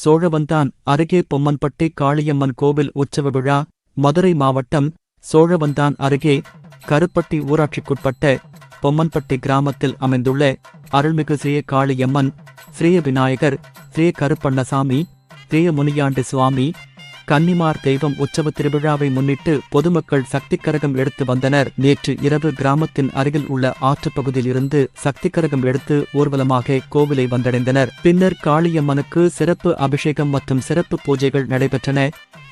சோழவந்தான் அருகே பொம்மன்பட்டி காளியம்மன் கோவில் உற்சவ விழா. மதுரை மாவட்டம் சோழவந்தான் அருகே கருப்பட்டி ஊராட்சிக்குட்பட்ட பொம்மன்பட்டி கிராமத்தில் அமைந்துள்ள அருள்மிகு ஸ்ரீ காளியம்மன், ஸ்ரீ விநாயகர், ஸ்ரீ கருப்பண்ணசாமி, ஸ்ரீ முனியாண்டி சுவாமி, கன்னிமார் தெய்வம் உற்சவ திருவிழாவை முன்னிட்டு பொதுமக்கள் சக்திக்கரகம் எடுத்து வந்தனர். நேற்று இரவு கிராமத்தின் அருகில் உள்ள ஆற்றுப்பகுதியில் இருந்து சக்திக்கரகம் எடுத்து ஊர்வலமாக கோவிலை வந்தடைந்தனர். பின்னர் காளியம்மனுக்கு சிறப்பு அபிஷேகம் மற்றும் சிறப்பு பூஜைகள் நடைபெற்றன.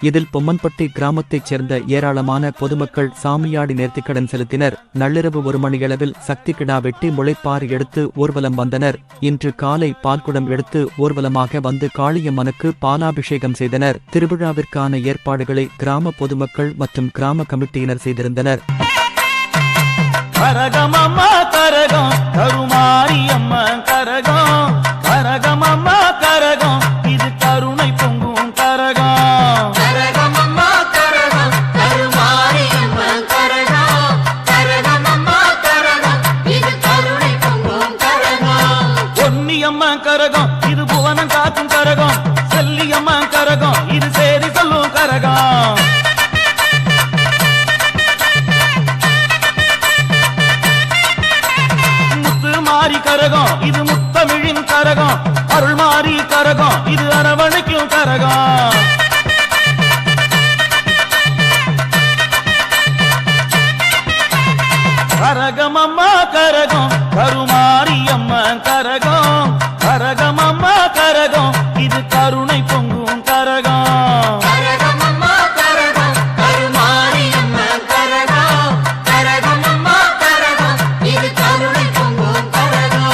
இதில் பொம்மன்பட்டி கிராமத்தைச் சேர்ந்த ஏராளமான பொதுமக்கள் சாமியாடி நேர்த்திக்கடன் செலுத்தினர். நள்ளிரவு 1 மணியளவில் சக்தி கிடா வெட்டி முளைப்பாறு எடுத்து ஊர்வலம் வந்தனர். இன்று காலை பால்குடம் எடுத்து ஊர்வலமாக வந்து காளியம்மனுக்கு பாலாபிஷேகம் செய்தனர். திருவிழாவிற்கான ஏற்பாடுகளை கிராம பொதுமக்கள் மற்றும் கிராம கமிட்டியினர் செய்திருந்தனர். கரகமம்மா கரகம், கருமாரியம்மா கரகம், கரகமம்மா கரகம், இது கருணை பொங்கும் கரகம். கரகமம்மா கரகம், கருமாரியம்மா கரகம், கரகமம்மா கரகம், இது கருணை பொங்கும் கரகம். பொன்னியம்மா கரகம், இது புவனம் காக்கும் கரகம். செல்லியம்மா கரகம், இது சேரி சொல்லும் கரகம். கரகம், இது முத்தமிழின் கரகம். அருள்மாரி கரகம், இது அரவணைக்கும் கரகம். கரகமம்மா கரகம், கருமாரியம்மா கரகம், கரகமம்மா கரகம், இது கருணை பொங்கும் கரகம். கரகமம்மா கரகம், கருமாரியம்மா கரகம், கரகமம்மா கரகம், இது கருணை பொங்கும் கரகம்.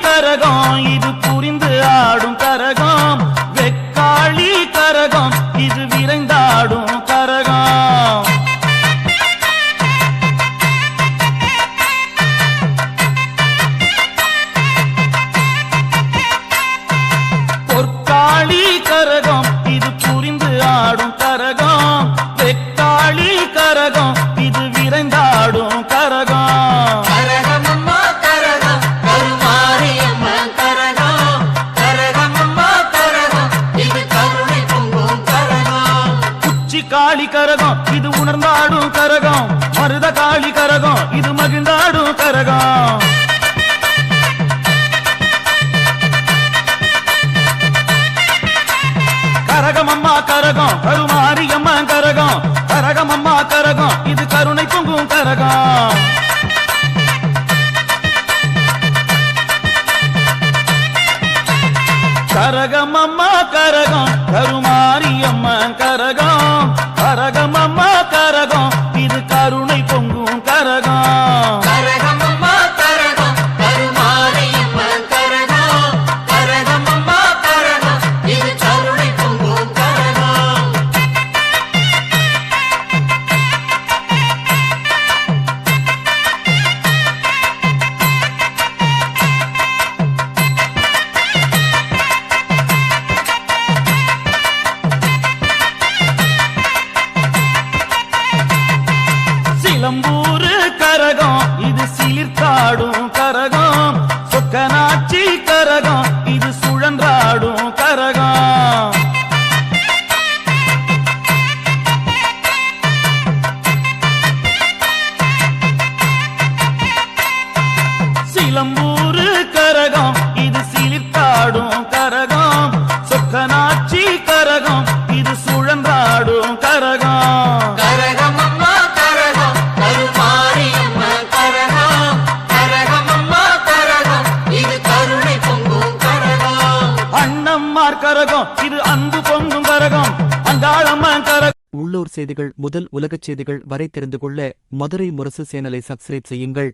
கரகம், இது புரிந்து ஆடும் கரகம். வெக்காளி கரகம், இது விரைந்தாடும் கரகம். பொற்காளி கரகம், இது புரிந்து ஆடும் கரகம். வெக்காளி கரகம், இது விரைந்தாடும் கரகம். கரகமம்மா கரகம், கருமாரியம்மா கரகம், கரகமம்மா கரகம், இது கருணை பொங்கும் கரகம். உச்சி காளி கரகம், இது உணர்ந்தாடும் கரகம். மருத காளி கரகம், இது மகிழ்ந்தாடும் கரகம். கரகமம்மா கரகம், கருமாரியம்மா கரகம், கரகமம்மா கரகம், இது கருணை பொங்கும் கரகம். கரகமம்மா கரகம், கருமாரியம்மா கரகம், கரகமம்மா கரகம், இது கருணை பொங்கும் கரகம். கரகமம்மா கரகம், கருமாரியம்மா கரகம், கரகமம்மா கரகம், இது கருணை பொங்கும் கரகம். சிலம்பூரு கரகம், இது சீர்த்தாடும் கரகம். சொக்கனாட்சி கரகம், இது சுழன்றாடும் கரகம். சிலம்பூரு கரகம், இது சீர்த்தாடும் கரகம். சொக்கனாட்சி கரகம், இது சுழன்றாடும் கரகம். கரகமம்மா கரகம், கருமாரியம்மா கரகம், கரகமம்மா கரகம், இது கருணை பொங்கும் கரகம். அண்ணம்மார் கரகம், இது அன்பு பொங்கும் கரகம். அங்காளம்மா கரகம். உள்ளூர் செய்திகள் முதல் உலகச் செய்திகள் வரை தெரிந்து கொள்ள மதுரை முரசு சேனலை சப்ஸ்கிரைப் செய்யுங்கள்.